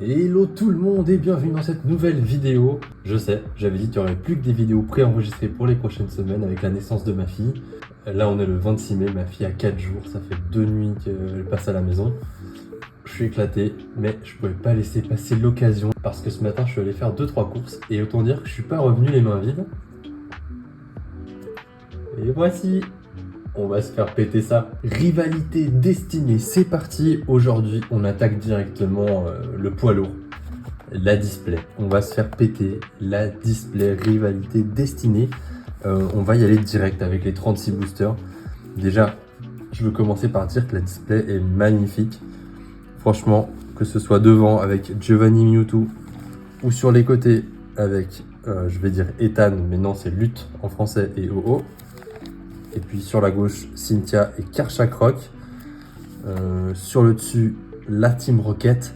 Hello tout le monde et bienvenue dans cette nouvelle vidéo. Je sais, j'avais dit qu'il n'y aurait plus que des vidéos préenregistrées pour les prochaines semaines avec la naissance de ma fille. Là on est le 26 mai, ma fille a 4 jours, ça fait 2 nuits qu'elle passe à la maison. Je suis éclaté, mais je pouvais pas laisser passer l'occasion parce que ce matin je suis allé faire 2-3 courses et autant dire que je suis pas revenu les mains vides. Et voici, on va se faire péter ça. Rivalité destinée, c'est parti. Aujourd'hui, on attaque directement le poids lourd, la display. On va se faire péter la display rivalité destinée. On va y aller direct avec les 36 boosters. Déjà, je veux commencer par dire que la display est magnifique. Franchement, que ce soit devant avec Giovanni Mewtwo ou sur les côtés avec, je vais dire Ethan, mais non, c'est Lutte en français et OO. Et puis sur la gauche, Cynthia et Karchak Rock. Sur le dessus, la Team Rocket.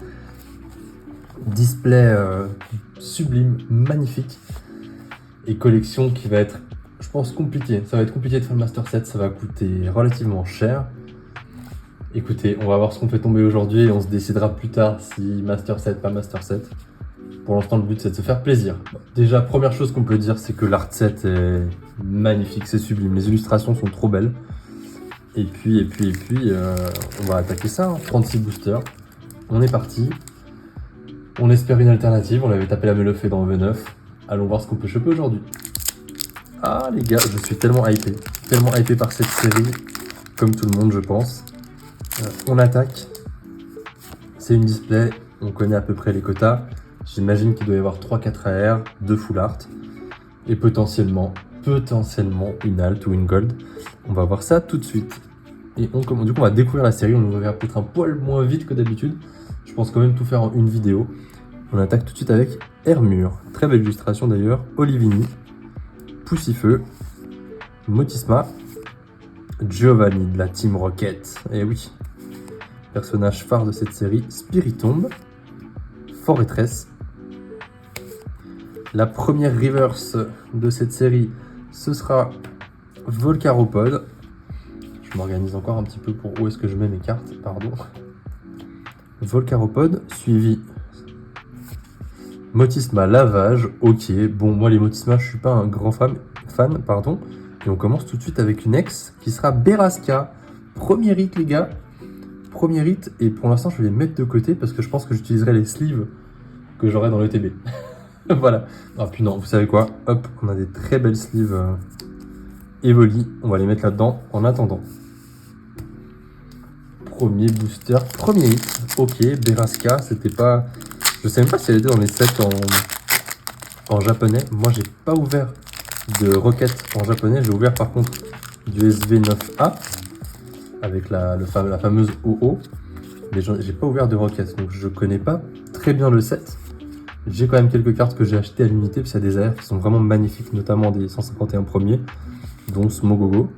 Display sublime, magnifique. Et collection qui va être, je pense, compliquée. Ça va être compliqué de faire le Master Set, ça va coûter relativement cher. Écoutez, on va voir ce qu'on fait tomber aujourd'hui et on se décidera plus tard si Master Set, pas Master Set. Pour l'instant, le but, c'est de se faire plaisir. Déjà, première chose qu'on peut dire, c'est que l'art set est magnifique, c'est sublime. Les illustrations sont trop belles. Et puis, on va attaquer ça, hein. 36 boosters. On est parti. On espère une alternative. On avait tapé la Melefée dans V9. Allons voir ce qu'on peut choper aujourd'hui. Ah, les gars, je suis tellement hypé. Tellement hypé par cette série. Comme tout le monde, je pense. On attaque. C'est une display. On connaît à peu près les quotas. J'imagine qu'il doit y avoir 3-4 AR, 2 full art et potentiellement une alt ou une gold. On va voir ça tout de suite. Et du coup, on va découvrir la série. On nous regarde peut-être un poil moins vite que d'habitude. Je pense quand même tout faire en une vidéo. On attaque tout de suite avec Hermure. Très belle illustration d'ailleurs. Olivini, Poussifeu, Motisma, Giovanni de la Team Rocket. Et oui, personnage phare de cette série. Spiritomb, Fortress. La première reverse de cette série, ce sera Volcaropod. Je m'organise encore un petit peu pour où est-ce que je mets mes cartes, pardon. Volcaropod, suivi Motisma Lavage, ok. Bon, moi les Motisma, je suis pas un grand fan, pardon. Et on commence tout de suite avec une ex qui sera Beraska. Premier hit, les gars. Premier hit, et pour l'instant, je vais les mettre de côté parce que je pense que j'utiliserai les sleeves que j'aurai dans le TB. Voilà. Ah puis non, vous savez quoi? Hop, on a des très belles sleeves Evoli. On va les mettre là-dedans en attendant. Premier booster, premier hit. Ok, Beraska, c'était pas... Je sais même pas si elle était dans les sets en japonais. Moi, j'ai pas ouvert de Rocket en japonais. J'ai ouvert par contre du SV9A avec la fameuse OO. Mais j'ai pas ouvert de Rocket, donc je connais pas très bien le set. J'ai quand même quelques cartes que j'ai achetées à l'unité, parce qu'il y a des AR qui sont vraiment magnifiques, notamment des 151 premiers, dont Smogogo.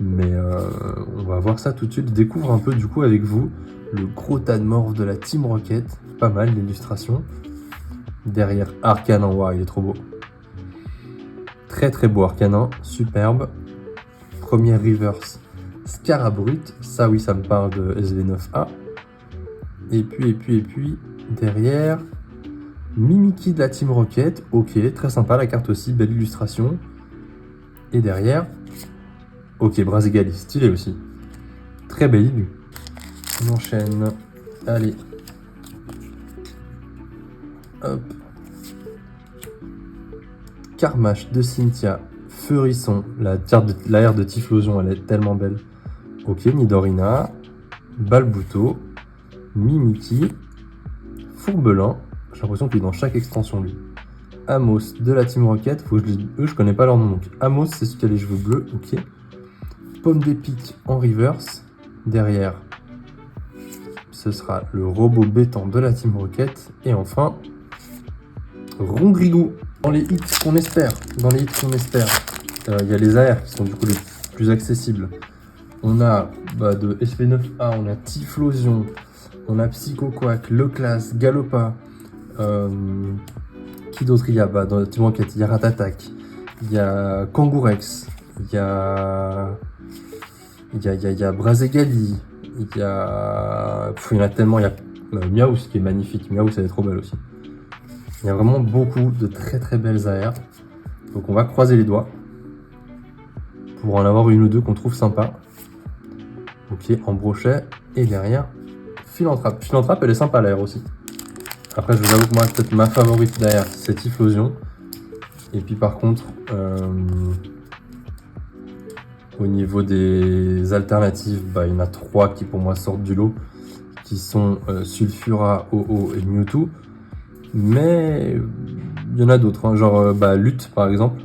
Mais on va voir ça tout de suite. Je découvre un peu du coup avec vous le gros tas de morph de la Team Rocket. Pas mal l'illustration. Derrière Arcanin, waouh, il est trop beau. Très très beau Arcanin, superbe. Première reverse Scarabrut, ça oui, ça me parle de SV9A. Et puis derrière Mimikyu de la Team Rocket, ok, très sympa la carte aussi, belle illustration. Et derrière, ok, Brazigali, stylé aussi. Très belle illus. On enchaîne, allez. Hop. Carmache de Cynthia, Feurisson, la R de Typhlosion, elle est tellement belle. Ok, Nidorina, Balbuto, Mimikyu, Fourbelin. J'ai l'impression qu'il est dans chaque extension, lui. Amos de la Team Rocket. Eux, je connais pas leur nom. Donc, Amos, c'est celui qui a les cheveux bleus. Ok. Pomme d'épic en reverse. Derrière, ce sera le robot béton de la Team Rocket. Et enfin, Rongrigou. Dans les hits qu'on espère. Il y a les AR qui sont du coup les plus accessibles. On a de SP9A, on a Typhlosion, on a Psychoquack, Leclass, Galopa. Qui d'autre il y a? Dans la Team Rocket, il y a Ratatak, il y a Kangourex, il y a Brazegali, il y en a tellement, il y a Miaou, ce qui est magnifique. Miaou, elle est trop belle aussi. Il y a vraiment beaucoup de très très belles AR. Donc on va croiser les doigts pour en avoir une ou deux qu'on trouve sympa. Ok, en brochet. Et derrière, Philanthrape. Philanthrape, elle est sympa l'AR aussi. Après, je vous avoue que moi, peut-être ma favorite derrière, c'est Typhlosion. Et puis par contre, au niveau des alternatives, il y en a 3 qui pour moi sortent du lot, qui sont Sulfura, OO et Mewtwo. Mais il y en a d'autres, hein, genre Lutte par exemple.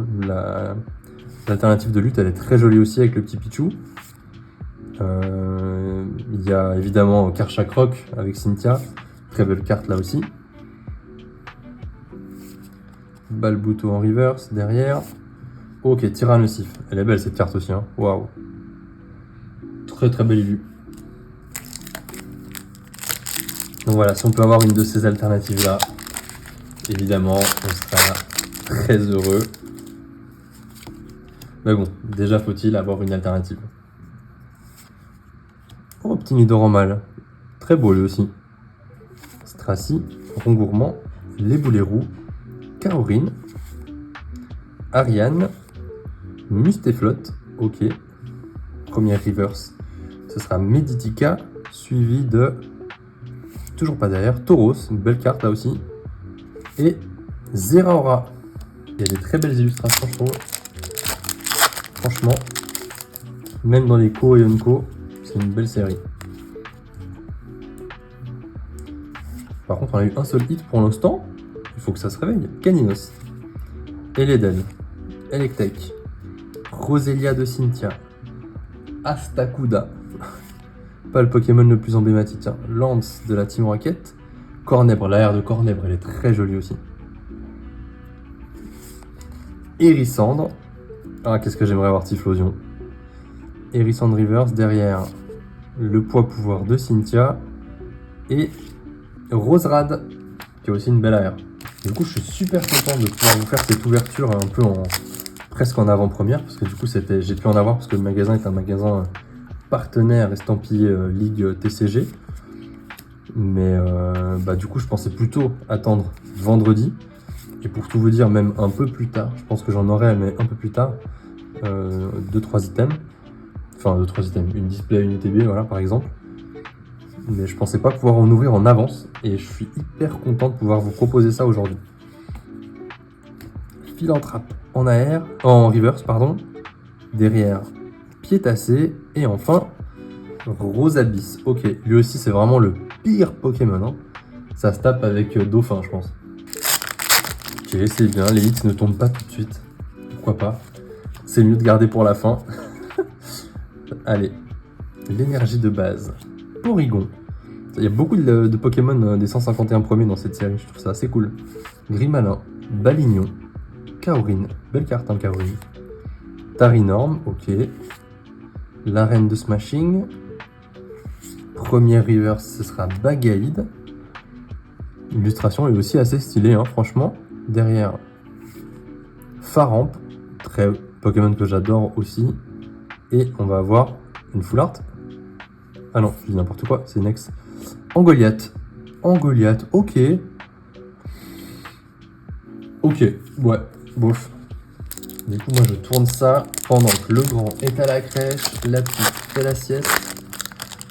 L'alternative de Lutte, elle est très jolie aussi avec le petit Pichu. Il y a évidemment Karchakroc avec Cynthia, très belle carte là aussi. Balbuto en reverse derrière. Ok, Tyrannosif, elle est belle cette carte aussi, hein. Waouh. Très très belle illu. Donc voilà, si on peut avoir une de ces alternatives là, évidemment, on sera très heureux. Mais bon, déjà faut-il avoir une alternative. Oh, petit Nidoran très beau lui aussi. Stracy, Rongourmand, les boulets roux, Kaorin, Ariane, Mustaflot, ok. Première reverse, ce sera Meditica, suivi de, toujours pas derrière, Tauros, une belle carte là aussi. Et Zeraora. Il y a des très belles illustrations, je trouve. Franchement, même dans les Ko et Yonko, c'est une belle série. Par contre, on a eu un seul hit pour l'instant. Il faut que ça se réveille. Caninos, Eledel, Electek, Roselia de Cynthia, Astacuda, pas le Pokémon le plus emblématique, hein. Lance de la Team Rocket, Cornèbre, l'AR de Cornèbre, elle est très jolie aussi. Hérissandre, ah qu'est-ce que j'aimerais avoir Typhlosion. Hérissandre Reverse, derrière le poids pouvoir de Cynthia, et Roserad, qui a aussi une belle AR. Du coup, je suis super content de pouvoir vous faire cette ouverture un peu presque en avant-première, parce que du coup, j'ai pu en avoir parce que le magasin est un magasin partenaire estampillé Ligue TCG. Mais du coup, je pensais plutôt attendre vendredi. Et pour tout vous dire, même un peu plus tard, je pense que j'en aurai, mais un peu plus tard, 2-3 items. Enfin, 2-3 items, une display, une ETB, voilà, par exemple. Mais je pensais pas pouvoir en ouvrir en avance et je suis hyper content de pouvoir vous proposer ça aujourd'hui. Philanthrape en AR, en reverse pardon, derrière Piétassé et enfin Rosabyss. Ok, lui aussi c'est vraiment le pire Pokémon, hein. Ça se tape avec Dauphin je pense. Ok, c'est bien, les hits ne tombent pas tout de suite. Pourquoi pas? C'est mieux de garder pour la fin. Allez, l'énergie de base. Porygon. Il y a beaucoup de Pokémon des 151 premiers dans cette série, je trouve ça assez cool. Grimalin, Balignon, Kaorin, belle carte hein, Kaorin. Tarinorm, ok. L'arène de Smashing. Première reverse, ce sera Bagaïd. L'illustration est aussi assez stylée, hein, franchement. Derrière, Faramp, très Pokémon que j'adore aussi. Et on va avoir une full art. Ah non, je dis n'importe quoi, c'est Nex. Angoliath. Angoliath, ok. Ok, ouais, bof. Du coup, moi, je tourne ça pendant que le grand est à la crèche, la petite fait la sieste.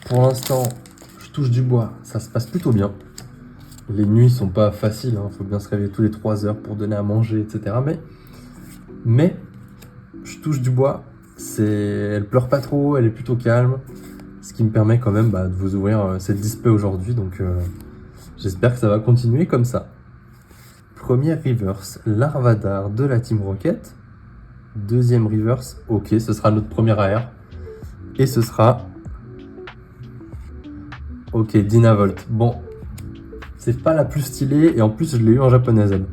Pour l'instant, je touche du bois, ça se passe plutôt bien. Les nuits sont pas faciles, hein. Faut bien se réveiller tous les 3 heures pour donner à manger, etc. Mais je touche du bois, elle pleure pas trop, elle est plutôt calme. Ce qui me permet quand même de vous ouvrir cette display aujourd'hui, donc j'espère que ça va continuer comme ça. Première reverse, Larvadar de la Team Rocket. Deuxième reverse, ok, ce sera notre première AR. Et ce sera... Ok, Dynavolt. Bon, c'est pas la plus stylée, et en plus je l'ai eu en japonaise, elle.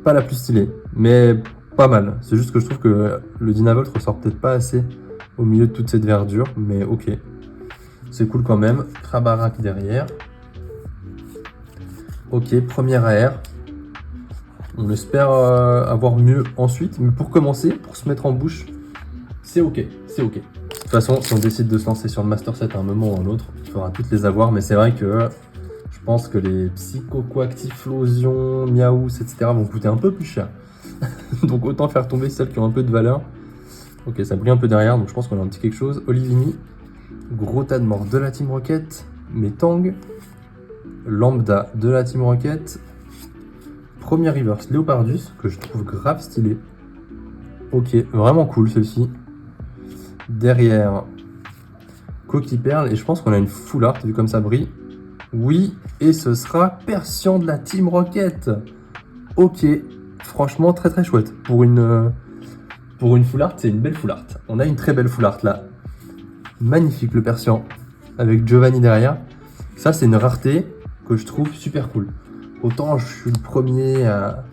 Pas la plus stylée, mais pas mal. C'est juste que je trouve que le Dynavolt ressort peut-être pas assez au milieu de toute cette verdure, mais ok. C'est cool quand même. Krabarak derrière. Ok, première AR. On espère avoir mieux ensuite. Mais pour commencer, pour se mettre en bouche, c'est ok. C'est ok. De toute façon, si on décide de se lancer sur le Master Set à un moment ou à un autre, il faudra toutes les avoir. Mais c'est vrai que pense que les Psychocoactiflosion, Miaous, etc. vont coûter un peu plus cher. Donc autant faire tomber celles qui ont un peu de valeur. Ok, ça brille un peu derrière, donc je pense qu'on a un petit quelque chose. Olivini, Gros tas de mort de la Team Rocket, Metang, Lambda de la Team Rocket, Premier Reverse Léopardus, que je trouve grave stylé. Ok, vraiment cool celle-ci. Derrière, Coquille Perle, et je pense qu'on a une full art, vu comme ça brille. Oui, et ce sera Persian de la Team Rocket. Ok, franchement très très chouette. Pour une full art, c'est une belle full art. On a une très belle full art là. Magnifique le Persian, avec Giovanni derrière. Ça c'est une rareté que je trouve super cool. Autant je suis le premier à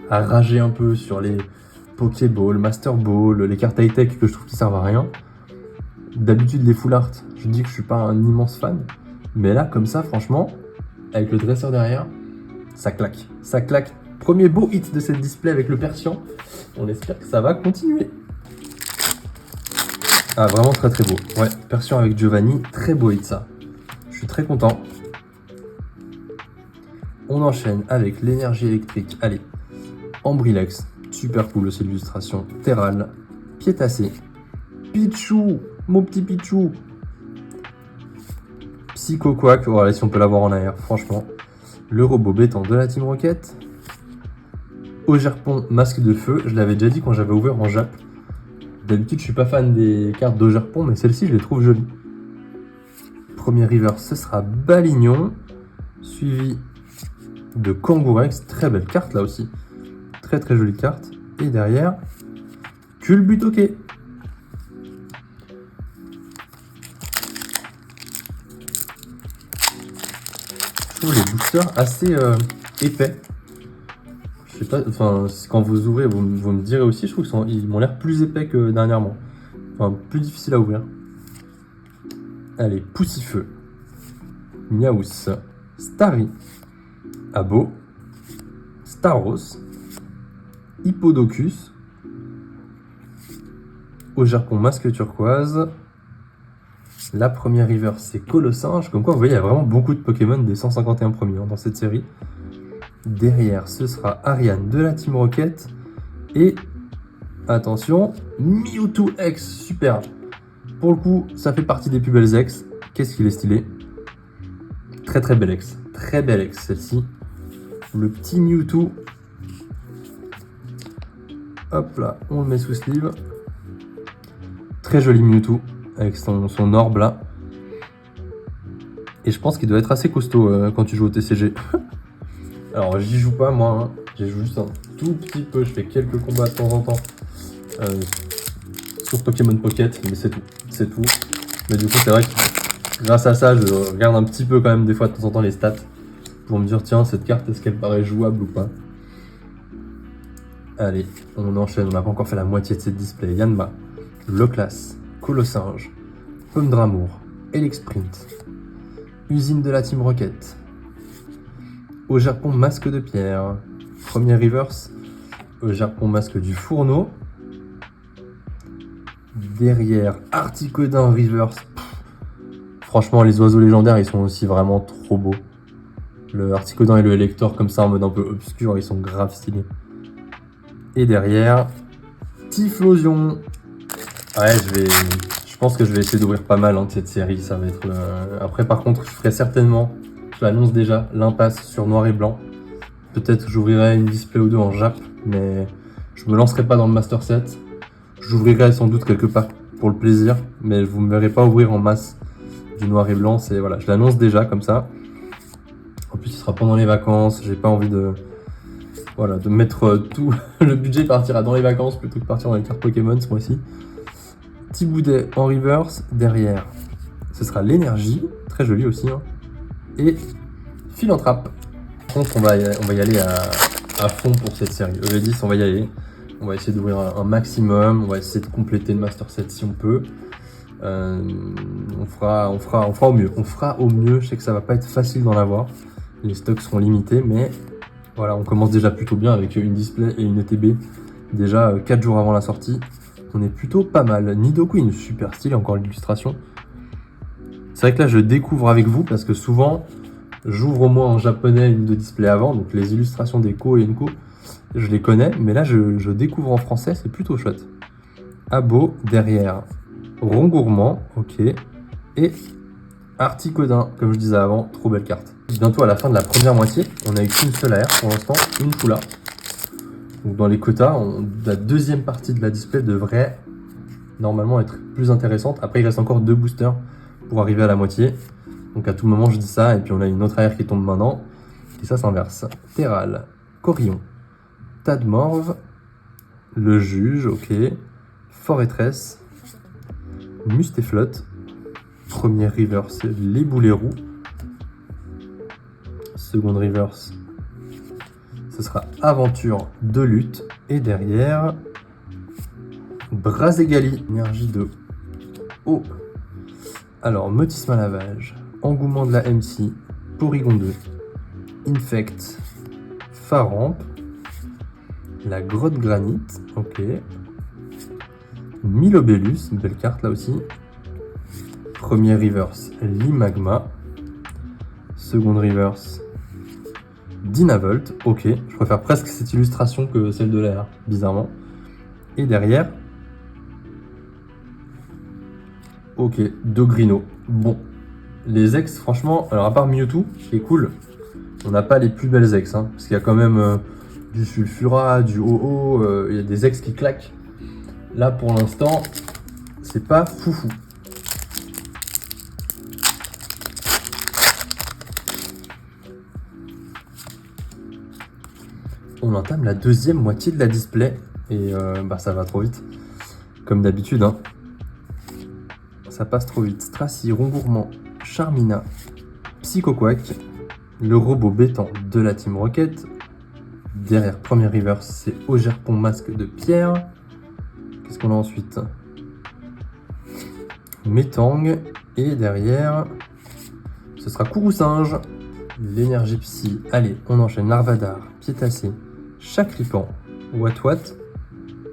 rager un peu sur les Pokéball, Master Ball, les cartes high-tech que je trouve qui servent à rien. D'habitude les full art, je dis que je suis pas un immense fan. Mais là comme ça franchement, avec le dresseur derrière, ça claque. Ça claque. Premier beau hit de cette display avec le Persian. On espère que ça va continuer. Ah, vraiment très très beau. Ouais, Persian avec Giovanni, très beau hit ça. Je suis très content. On enchaîne avec l'énergie électrique. Allez, Ambrilex, super cool aussi l'illustration. Terral, Piétassé, Pichou, mon petit Pichou. Psycho Quack, voilà si on peut l'avoir en arrière, franchement. Le robot béton de la Team Rocket. Augerpon, masque de feu, je l'avais déjà dit quand j'avais ouvert en Jap. D'habitude, je suis pas fan des cartes d'Augerpon, mais celle-ci, je les trouve jolies. Premier river, ce sera Balignon, suivi de Kangourex, très belle carte là aussi. Très très jolie carte. Et derrière, Culbutoke. Je trouve les boosters assez épais. Je sais pas, enfin, quand vous ouvrez, vous me direz aussi, je trouve qu'ils m'ont l'air plus épais que dernièrement. Enfin, plus difficile à ouvrir. Allez, Poussifeu, Miaous, Starry, Abo, Staros, Hippodocus, Augerpon masque turquoise. La première river, c'est Colossinge. Comme quoi, vous voyez, il y a vraiment beaucoup de Pokémon des 151 premiers dans cette série. Derrière, ce sera Ariane de la Team Rocket. Et, attention, Mewtwo X, super. Pour le coup, ça fait partie des plus belles X. Qu'est-ce qu'il est stylé. Très très belle X. Très belle X, celle-ci. Le petit Mewtwo. Hop là, on le met sous sleeve. Très joli Mewtwo, avec son orbe là. Et je pense qu'il doit être assez costaud quand tu joues au TCG. Alors j'y joue pas moi, hein. J'y joue juste un tout petit peu, je fais quelques combats de temps en temps sur Pokémon Pocket, mais c'est tout, c'est tout. Mais du coup c'est vrai que grâce à ça, je regarde un petit peu quand même des fois de temps en temps les stats pour me dire tiens cette carte est-ce qu'elle paraît jouable ou pas. Allez, on enchaîne, on n'a pas encore fait la moitié de cette display. Yanma, Loclas, Colossinge, Pomme d'Amour, Elixprint, Usine de la Team Rocket, Augerpon masque de pierre, premier reverse, Augerpon masque du fourneau, derrière Articodin reverse. Franchement les oiseaux légendaires ils sont aussi vraiment trop beaux. Le Articodin et le Elector comme ça en mode un peu obscur, ils sont grave stylés. Et derrière Typhlosion. Ouais, je pense que je vais essayer d'ouvrir pas mal de cette série. Ça va être Après, par contre, je ferai certainement, je l'annonce déjà, l'impasse sur noir et blanc. Peut-être que j'ouvrirai une display ou deux en Jap, mais je me lancerai pas dans le Master Set. J'ouvrirai sans doute quelque part pour le plaisir, mais vous me verrez pas ouvrir en masse du noir et blanc. C'est voilà, je l'annonce déjà comme ça. En plus, il sera pendant les vacances. J'ai pas envie de mettre tout le budget partira dans les vacances plutôt que partir dans les cartes Pokémon ce mois-ci. Thiboudet en reverse, derrière ce sera l'énergie, très joli aussi, hein. Et Philanthrape. Je pense qu'on va y aller à fond pour cette série. EV10, on va y aller. On va essayer d'ouvrir un maximum, on va essayer de compléter le Master Set si on peut. On fera au mieux. On fera au mieux, je sais que ça va pas être facile d'en avoir. Les stocks seront limités, mais voilà, on commence déjà plutôt bien avec une display et une ETB. Déjà 4 jours avant la sortie. On est plutôt pas mal. Nidoqueen, super stylé, encore l'illustration. C'est vrai que là, je découvre avec vous parce que souvent, J'ouvre au moins en japonais une de display avant, donc les illustrations des Ko et Enko, je les connais, mais là je découvre en français, c'est plutôt chouette. Abo derrière, Rond Gourmand, ok, et Articodin, comme je disais avant, trop belle carte. Bientôt à la fin de la première moitié, on a eu qu'une seule AR pour l'instant, une Fula. Donc dans les quotas, la deuxième partie de la display devrait normalement être plus intéressante. Après il reste encore 2 boosters pour arriver à la moitié. Donc à tout moment je dis ça, et puis on a une autre AR qui tombe maintenant. Et ça s'inverse. Terral, Corion, Tadmorve, Le Juge, ok, Forêtresse, Mustéflotte, premier reverse, les boulets roux, seconde reverse, ce sera Aventure de lutte, et derrière, Braségali, énergie de eau. Alors, Motisme à lavage, Engouement de la MC, Porygon 2, Infect, Faramp, la Grotte Granite, ok, Milobellus, belle carte là aussi, premier reverse, Limagma, seconde reverse, Dynavolt, ok, je préfère presque cette illustration que celle de l'air, bizarrement, et derrière, ok, Dogrino, bon, les ex, franchement, alors à part Mewtwo, qui est cool, on n'a pas les plus belles ex, hein, parce qu'il y a quand même du Sulfura, du Ho-Oh, il y a des ex qui claquent. Là, pour l'instant, c'est pas foufou. On entame la deuxième moitié de la display, et ça va trop vite, comme d'habitude, hein. Ça passe trop vite. Stracy, Rond Gourmand, Charmina, Psychoquack, le robot béton de la Team Rocket. Derrière, premier reverse, c'est Ogerpon Masque de Pierre. Qu'est-ce qu'on a ensuite? Metang. Et derrière, ce sera Courroucinge. L'énergie psy. Allez, on enchaîne. Larvadar, Piétassé, Chacripan, Watwat,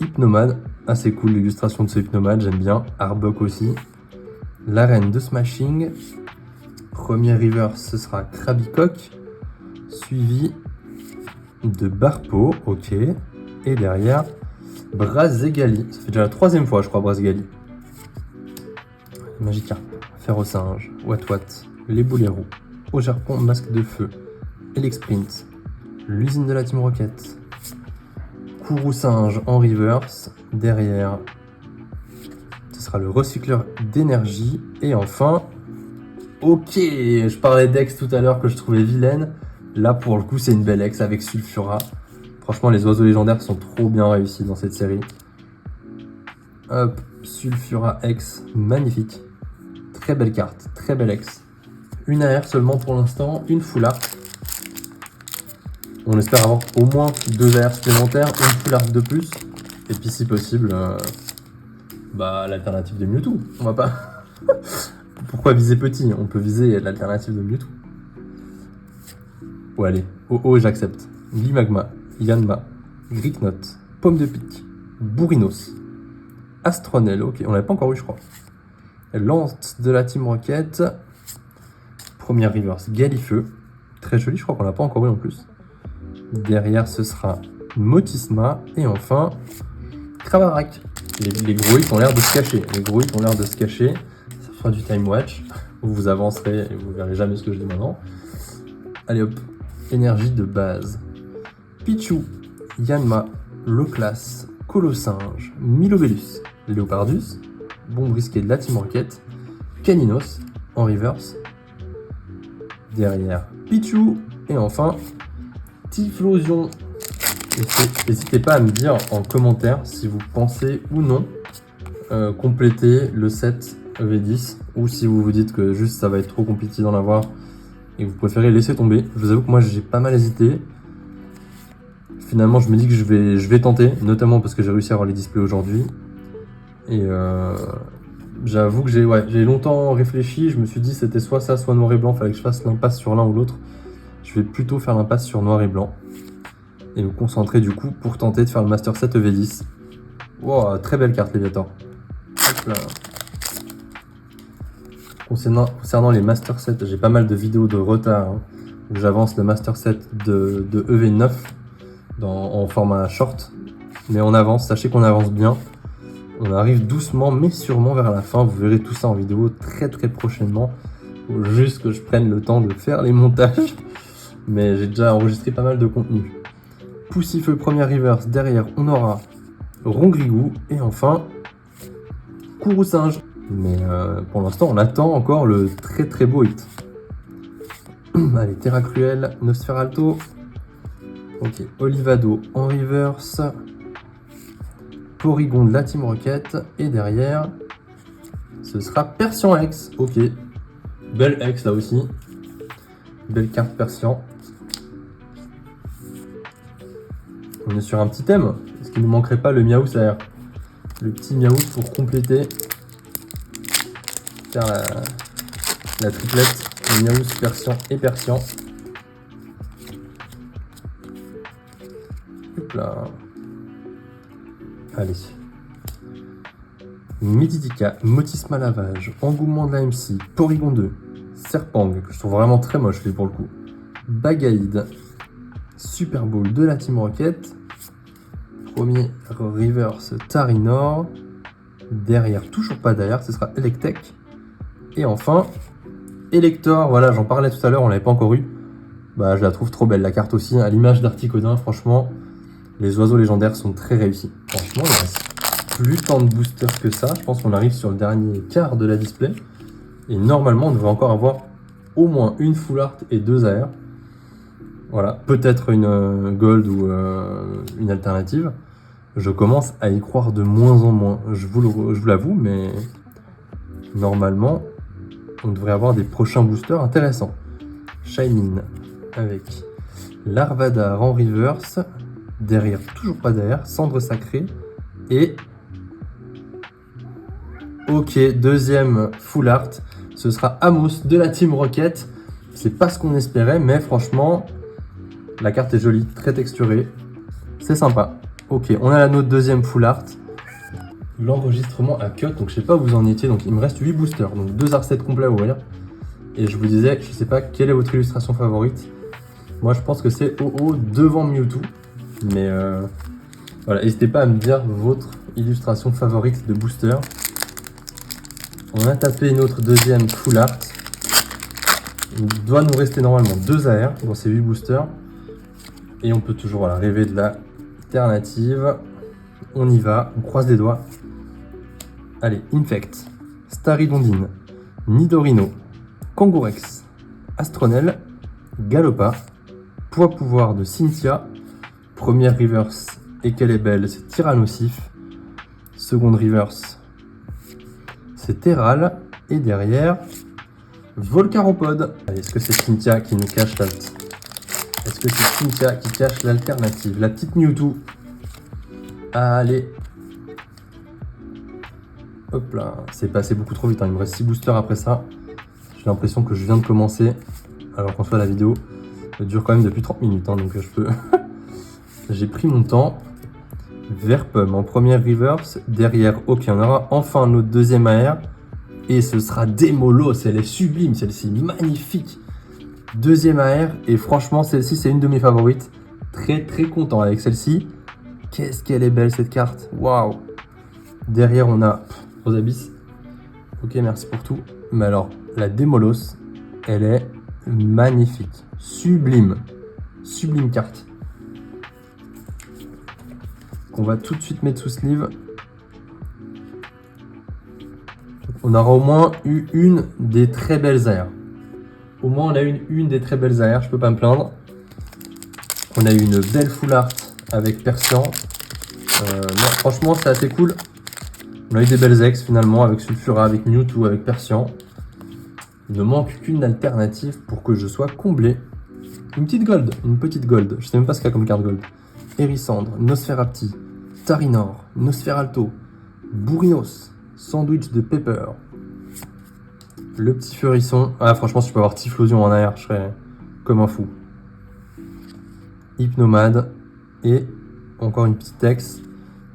Hypnomade. Assez cool l'illustration de ce Hypnomade, j'aime bien. Arbok aussi. L'arène de Smashing. Premier reverse, ce sera Krabicock. Suivi de Barpo, ok. Et derrière, Braségali. Ça fait déjà la troisième fois, je crois, Braségali. Magikarp, Ferrosinge, Watwat, les boulets roux, Ogerpon, Masque de feu, Elexprint, l'usine de la Team Rocket, Courroucinge en reverse. Derrière, ce sera le recycleur d'énergie. Et enfin, ok, je parlais d'ex tout à l'heure que je trouvais vilaine. Là, pour le coup, c'est une belle ex avec Sulfura. Franchement, les oiseaux légendaires sont trop bien réussis dans cette série. Hop, Sulfura X, magnifique. Très belle carte, très belle ex. Une AR seulement pour l'instant, une full art. On espère avoir au moins 2 AR supplémentaires, une full art de plus. Et puis si possible, l'alternative de Mewtwo. On va pas... Pourquoi viser petit? On peut viser l'alternative de Mewtwo. Bon allez, oh j'accepte. Limagma, Yanma, Gricknot, Pomme de Pique, Bourrinos, Astronel, ok, on l'avait pas encore eu je crois. Lance de la Team Rocket, première reverse, Galifeu, très joli, je crois qu'on l'a pas encore eu en plus. Derrière ce sera Motisma, et enfin, Crabarac. Les gros hits ont l'air de se cacher, ça fera du time watch, vous avancerez et vous verrez jamais ce que je dis maintenant. Allez hop, énergie de base. Pichu, Yanma, Loclas, Colossinge, Milobellus, Léopardus, Bombrisquet de la Team Rocket, Caninos en reverse. Derrière Pichu, et enfin Typhlosion. N'hésitez pas à me dire en commentaire si vous pensez ou non compléter le set EV10, ou si vous vous dites que juste ça va être trop compliqué d'en avoir et que vous préférez laisser tomber. Je vous avoue que moi j'ai pas mal hésité. Finalement je me dis que je vais tenter, notamment parce que j'ai réussi à avoir les displays aujourd'hui. Et j'avoue que j'ai longtemps réfléchi, je me suis dit c'était soit ça, soit noir et blanc, fallait que je fasse l'impasse sur l'un ou l'autre. Je vais plutôt faire l'impasse sur noir et blanc. Et me concentrer du coup pour tenter de faire le Master 7 EV10. Wow, très belle carte Léviathan. Hop là. Concernant les Master 7, j'ai pas mal de vidéos de retard, hein. où j'avance le Master Set de EV9 en format short. Mais on avance, sachez qu'on avance bien. On arrive doucement mais sûrement vers la fin. Vous verrez tout ça en vidéo très prochainement. Faut juste que je prenne le temps de faire les montages. Mais j'ai déjà enregistré pas mal de contenu. Poussifeu première reverse. Derrière on aura Rongrigou. Et enfin Kourou-Singe. Mais pour l'instant on attend encore le très beau hit. Allez, Terra Cruel, Nosferalto. Ok, Olivado en reverse. Porygon de la Team Rocket. Et derrière, ce sera Persian X. Ok, belle X là aussi. Belle carte Persian. On est sur un petit thème. Est-ce qu'il ne manquerait pas le Miaous AR? Le petit Miaous pour compléter. Faire la triplette. Le Miaous, Persian et Persian. Hop là. Allez. Mididica, Motisma Lavage, Engouement de la MC, Porygon 2, Serpang, que je trouve vraiment très moche lui pour le coup. Bagaïd, Super Bowl de la Team Rocket. Premier reverse Tarinor. Derrière, toujours pas derrière, ce sera Electek. Et enfin, Elector, voilà, j'en parlais tout à l'heure, on l'avait pas encore eu. Bah, je la trouve trop belle, la carte aussi, à l'image d'Articodin, franchement, les oiseaux légendaires sont très réussis. Franchement, il reste plus tant de boosters que ça, je pense qu'on arrive sur le dernier quart de la display. Et normalement, on devrait encore avoir au moins une full art et 2 AR. Voilà, peut-être une gold ou une alternative. Je commence à y croire de moins en moins, je vous l'avoue, mais normalement, on devrait avoir des prochains boosters intéressants. Shinin avec Larvadar en reverse. Derrière, toujours pas derrière, Cendre Sacrée. Et ok, deuxième full art, ce sera Amos de la Team Rocket. C'est pas ce qu'on espérait, mais franchement, la carte est jolie, très texturée. C'est sympa. Ok, on a notre deuxième full art. L'enregistrement a cut, donc je sais pas où vous en étiez. Donc il me reste 8 boosters, donc 2 art sets complets à ouvrir. Et je vous disais, je sais pas quelle est votre illustration favorite. Moi je pense que c'est OO devant Mewtwo. Mais voilà, n'hésitez pas à me dire votre illustration favorite de booster. On a tapé notre deuxième full art. Il doit nous rester normalement 2 AR dans ces 8 boosters. Et on peut toujours voilà, rêver de l'alternative. On y va, on croise les doigts. Allez, Infect, Staridondine, Nidorino, Kangourex, Astronel, Galopa, Poids Pouvoir de Cynthia. Première reverse, et qu'elle est belle, c'est Tyrannosif. Seconde reverse, c'est Terral. Et derrière, Volcaropod. Est-ce que c'est Cynthia qui nous cache l'alt? Est-ce que c'est Cynthia qui cache l'alternative? La petite Mewtwo. Allez. Hop là. C'est passé beaucoup trop vite, hein. Il me reste 6 boosters après ça. J'ai l'impression que je viens de commencer. Alors qu'en soit la vidéo dure quand même depuis 30 minutes, hein, donc je peux... J'ai pris mon temps. Verpum en première reverse. Derrière, ok, on aura enfin notre deuxième AR. Et ce sera Démolos. Elle est sublime, celle-ci, magnifique. Deuxième AR. Et franchement, celle-ci, c'est une de mes favorites. Très content avec celle-ci. Qu'est-ce qu'elle est belle cette carte. Waouh. Derrière, on a Rosabis. Ok, merci pour tout. Mais alors, la Démolos, elle est magnifique. Sublime. Sublime carte. On va tout de suite mettre sous sleeve. On aura au moins eu une des très belles AR. Au moins on a eu une des très belles AR, je peux pas me plaindre. On a eu une belle full art avec Persian. Non, franchement c'est assez cool. On a eu des belles ex finalement avec Sulfura, avec Mewtwo, avec Persian. Il ne manque qu'une alternative pour que je sois comblé. Une petite gold, une petite gold. Je sais même pas ce qu'il y a comme carte gold. Hérissandre, Nosferapti, Tarinor, Nosferalto, Bourrinos, Sandwich de Pepper, le petit Feurisson. Ah franchement si je peux avoir Typhlosion en arrière, je serais comme un fou. Hypnomade et encore une petite ex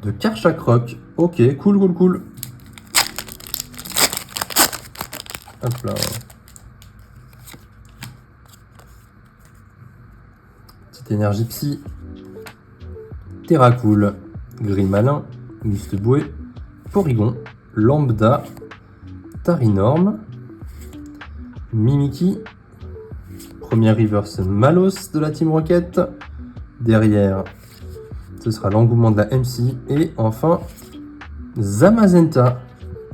de Karchak Rock. Ok, cool. Hop là. énergie psy, Terracool, Gris Malin, Musteboué, Porygon, Lambda, Tarinorm, Mimikyu, première reverse Malos de la Team Rocket, derrière ce sera l'engouement de la MC et enfin Zamazenta.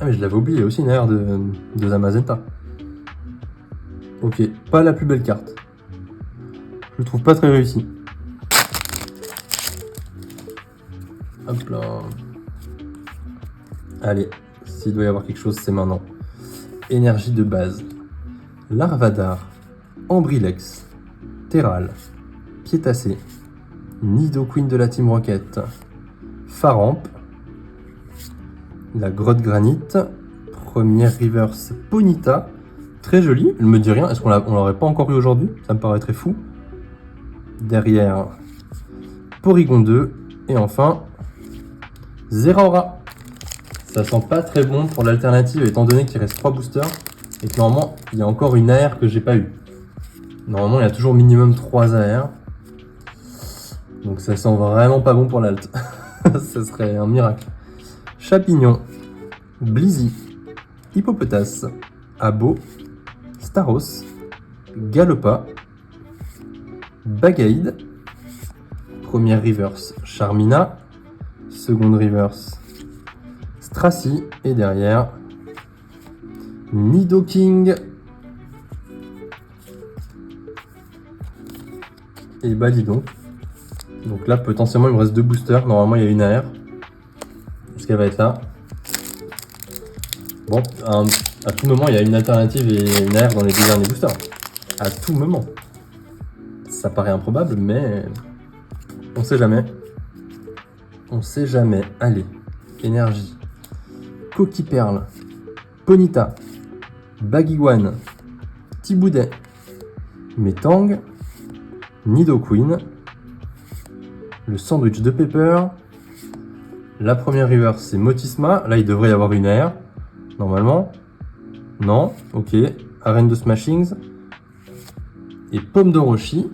Ah mais je l'avais oublié, aussi une aire de Zamazenta. Ok, pas la plus belle carte. Je le trouve pas très réussi. Hop là. Allez, s'il doit y avoir quelque chose, c'est maintenant. Énergie de base. Larvadar, Ambrilex, Terral, Piétacé, Nidoqueen de la Team Rocket, Faramp, la Grotte Granite, première reverse Ponyta, très jolie, elle me dit rien, est-ce qu'on l'aurait pas encore eu aujourd'hui? Ça me paraîtrait fou. Derrière, Porygon 2, et enfin, Zeraora. Ça sent pas très bon pour l'alternative étant donné qu'il reste 3 boosters et que normalement il y a encore une AR que j'ai pas eu. Normalement il y a toujours minimum 3 AR. Donc ça sent vraiment pas bon pour l'alt. Ça serait un miracle. Chapignon, Blizzy, Hippopotas, Abo, Staros, Galopa, Bagaïd, première reverse Charmina, seconde reverse Stracy et derrière Nidoking. Et bah dis donc. Donc là potentiellement il me reste 2 boosters. Normalement il y a une AR. Est-ce qu'elle va être là? Bon, à tout moment il y a une alternative et une AR dans les 2 derniers boosters. À tout moment. Ça paraît improbable mais on sait jamais. On sait jamais. Allez, énergie. Coquiperle, Ponyta, Baguiwan, Tiboudet, Metang, Nidoqueen, le sandwich de Pepper, la première reverse c'est Motisma, là il devrait y avoir une air, normalement, non, ok, Arène de Smashings, et Pomme d'Orochi,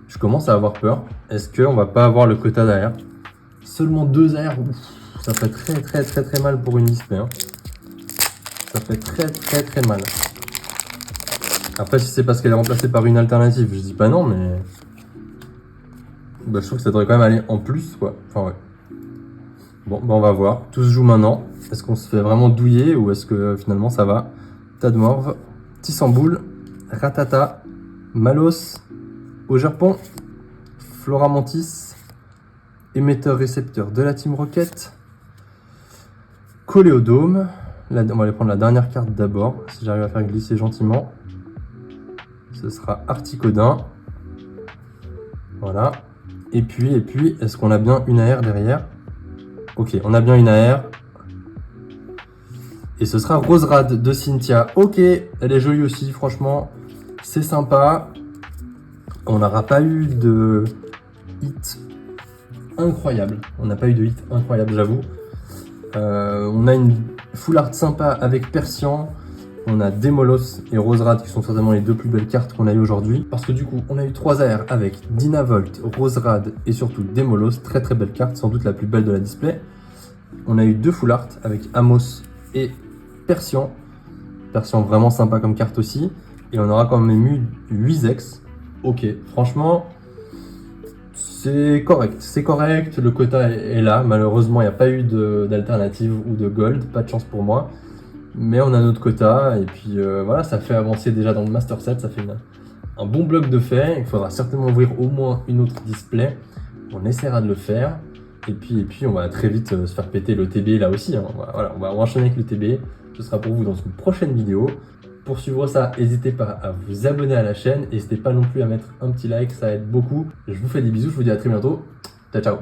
je commence à avoir peur, est-ce qu'on va pas avoir le quota d'AR? Seulement 2 AR, ouf. Ça fait très mal pour une display. Hein. Ça fait très mal. Après, si c'est parce qu'elle est remplacée par une alternative, je dis pas non, mais bah, je trouve que ça devrait quand même aller en plus, quoi. Enfin, ouais. Bon, bah, on va voir. Tout se joue maintenant. Est-ce qu'on se fait vraiment douiller ou est-ce que finalement ça va? Tadmorve, Tissamboule, Ratata, Malos, Augerpon, Floramantis, émetteur-récepteur de la Team Rocket, Coléodome, on va aller prendre la dernière carte d'abord, si j'arrive à faire glisser gentiment. Ce sera Articodin. Voilà. Et puis, est-ce qu'on a bien une AR derrière? Ok, on a bien une AR. Et ce sera Roserade de Cynthia. Ok, elle est jolie aussi, franchement. C'est sympa. On n'aura pas eu de hit incroyable. On n'a pas eu de hit incroyable, j'avoue. On a une full art sympa avec Persian. On a Demolos et Roserade qui sont certainement les 2 plus belles cartes qu'on a eu aujourd'hui. Parce que du coup, on a eu 3 AR avec Dynavolt, Roserade et surtout Demolos. Très belle carte, sans doute la plus belle de la display. On a eu 2 full art avec Amos et Persian. Persian vraiment sympa comme carte aussi. Et on aura quand même eu 8 ex. Ok, franchement... c'est correct, le quota est là. Malheureusement, il n'y a pas eu d'alternative ou de gold, pas de chance pour moi. Mais on a notre quota, et puis voilà, ça fait avancer déjà dans le Master Set, ça fait un bon bloc de fait. Il faudra certainement ouvrir au moins une autre display. On essaiera de le faire. Et puis on va très vite se faire péter le TB là aussi. Hein. Voilà, on va enchaîner avec le TB. Ce sera pour vous dans une prochaine vidéo. Pour suivre ça, n'hésitez pas à vous abonner à la chaîne. N'hésitez pas non plus à mettre un petit like, ça aide beaucoup. Je vous fais des bisous, je vous dis à très bientôt. Ciao, ciao.